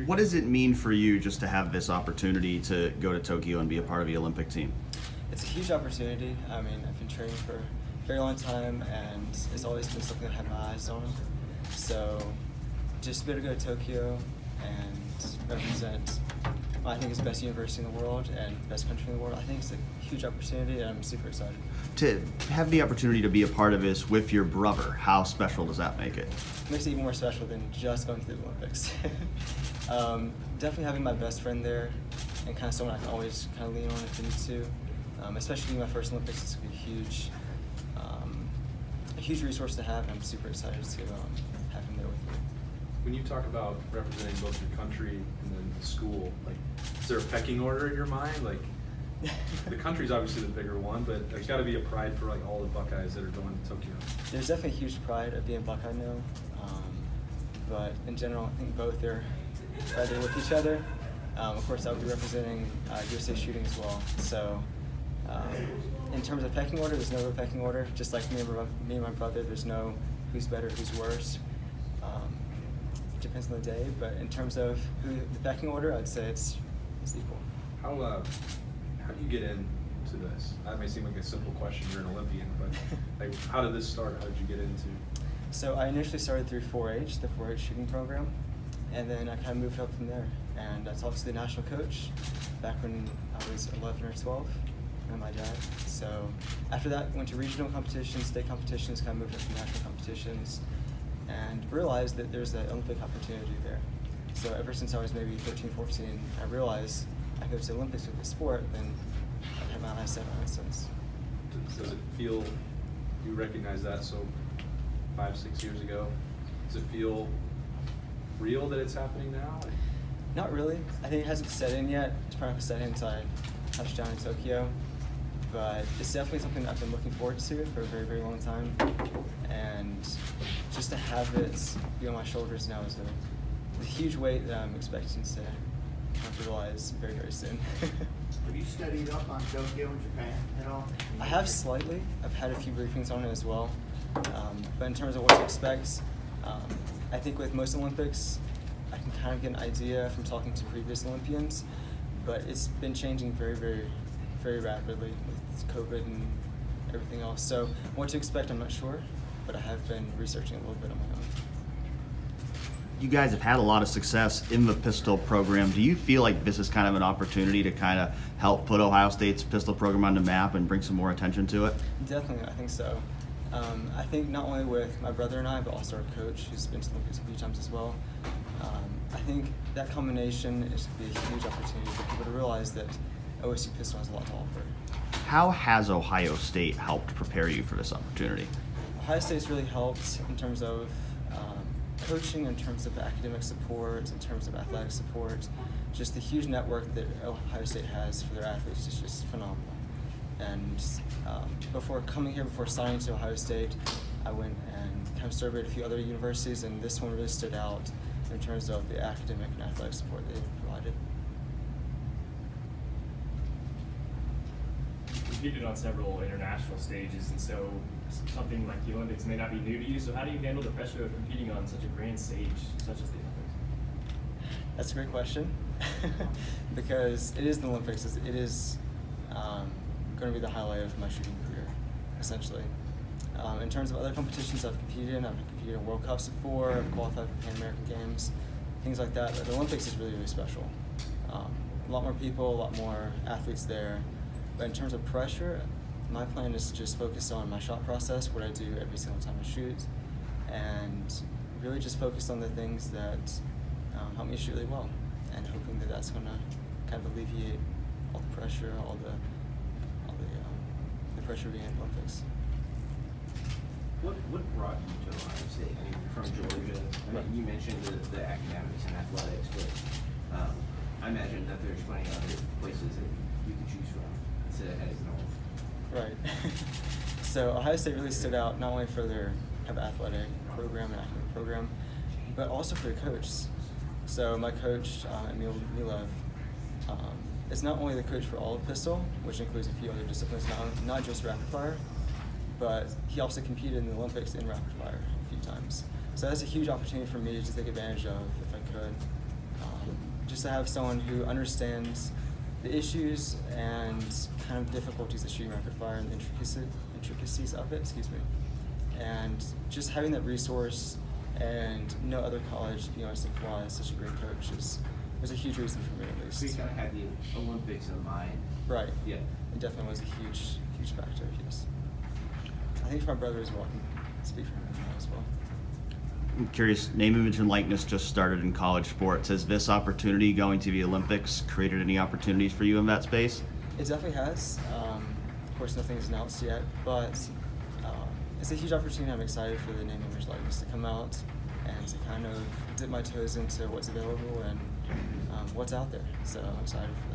What does it mean for you just to have this opportunity to go to Tokyo and be a part of the Olympic team? It's a huge opportunity. I mean, I've been training for a very long time, and it's always been something I had my eyes on. So just to be able to go to Tokyo and represent, I think, it's the best university in the world and best country in the world, I think it's a huge opportunity, and I'm super excited. To have the opportunity to be a part of this with your brother, how special does that make it? It makes it even more special than just going to the Olympics. Definitely having my best friend there and kind of someone I can always kind of lean on if I need to. Especially my first Olympics, it's going to be a huge resource to have, and I'm super excited to have him there with me. When you talk about representing both your country and then the school, like, is there a pecking order in your mind? Like, the country's obviously the bigger one, but there's got to be a pride for like all the Buckeyes that are going to Tokyo. There's definitely a huge pride of being Buckeye now, but in general, I think both are right there with each other. Of course, I'll be representing USA shooting as well. So, in terms of pecking order, there's no real pecking order. Just like me and my brother, there's no who's better, who's worse. It depends on the day, but in terms of the pecking order, I'd say it's equal. How do you get into this? That may seem like a simple question. You're an Olympian, but like, how did this start? How did you get into? So I initially started through 4-H, the 4-H shooting program, and then I kind of moved up from there. And I talked to the national coach back when I was 11 or 12, and my dad. So after that, went to regional competitions, state competitions, kind of moved up to national competitions, and realized that there's an Olympic opportunity there. So ever since I was maybe 13, 14, I realized I go to the Olympics with the sport, then I've had my eyes set on it since. Does it feel, you recognize that, so 5-6 years ago, does it feel real that it's happening now? Not really. I think it hasn't set in yet. It's probably not set in until I touch down in Tokyo. But it's definitely something that I've been looking forward to for a very, very long time. And just to have it be on my shoulders now is a huge weight that I'm expecting to have to realize very, very soon. Have you studied up on Tokyo in Japan at all? I have slightly. I've had a few briefings on it as well. But in terms of what to expect, I think with most Olympics, I can kind of get an idea from talking to previous Olympians, but it's been changing very, very, very rapidly with COVID and everything else. So what to expect, I'm not sure, but I have been researching a little bit on my own. You guys have had a lot of success in the pistol program. Do you feel like this is kind of an opportunity to kind of help put Ohio State's pistol program on the map and bring some more attention to it? Definitely, I think so. I think not only with my brother and I, but also our coach, who's been to the Olympics a few times as well. I think that combination is going to be a huge opportunity for people to realize that OSU Pistol has a lot to offer. How has Ohio State helped prepare you for this opportunity? Ohio State's really helped in terms of coaching, in terms of academic support, in terms of athletic support. Just the huge network that Ohio State has for their athletes is just phenomenal. And before coming here, before signing to Ohio State, I went and kind of surveyed a few other universities, and this one really stood out in terms of the academic and athletic support they provided. You competed on several international stages, and so something like the Olympics may not be new to you. So how do you handle the pressure of competing on such a grand stage such as the Olympics? That's a great question, because it is the Olympics. It is going to be the highlight of my shooting career, essentially. In terms of other competitions I've competed in World Cups before, I've qualified for Pan American Games, things like that. But the Olympics is really, really special. A lot more people, a lot more athletes there. But in terms of pressure, my plan is to just focus on my shot process, what I do every single time I shoot, and really just focus on the things that help me shoot really well, and hoping that that's going to kind of alleviate all the pressure, all the pressure being in the Olympics. What brought you to Ohio State? I mean, you're from Georgia. I mean, you mentioned the academics and athletics, but I imagine that there's plenty of other places that you could choose from instead of heading north. Right. So Ohio State really stood out not only for their kind of athletic program and academic program, but also for their coach. So my coach, Emil Milev, is not only the coach for all of pistol, which includes a few other disciplines, not just rapid fire, but he also competed in the Olympics in rapid fire a few times. So that's a huge opportunity for me to take advantage of if I could. just to have someone who understands the issues and kind of difficulties of shooting rapid fire and the intricacies of it, and just having that resource and no other college being able to supply such a great coach was a huge reason for me, at least. So you kind of had the Olympics in mind. Right. Yeah. It definitely was a huge factor, yes. I think for my brother as well, I can speak for him as well. I'm curious, name, image, and likeness just started in college sports. Has this opportunity going to the Olympics created any opportunities for you in that space? It definitely has. Of course, nothing is announced yet, but it's a huge opportunity. I'm excited for the name, image, likeness to come out and to kind of dip my toes into what's available and what's out there. So I'm excited for that.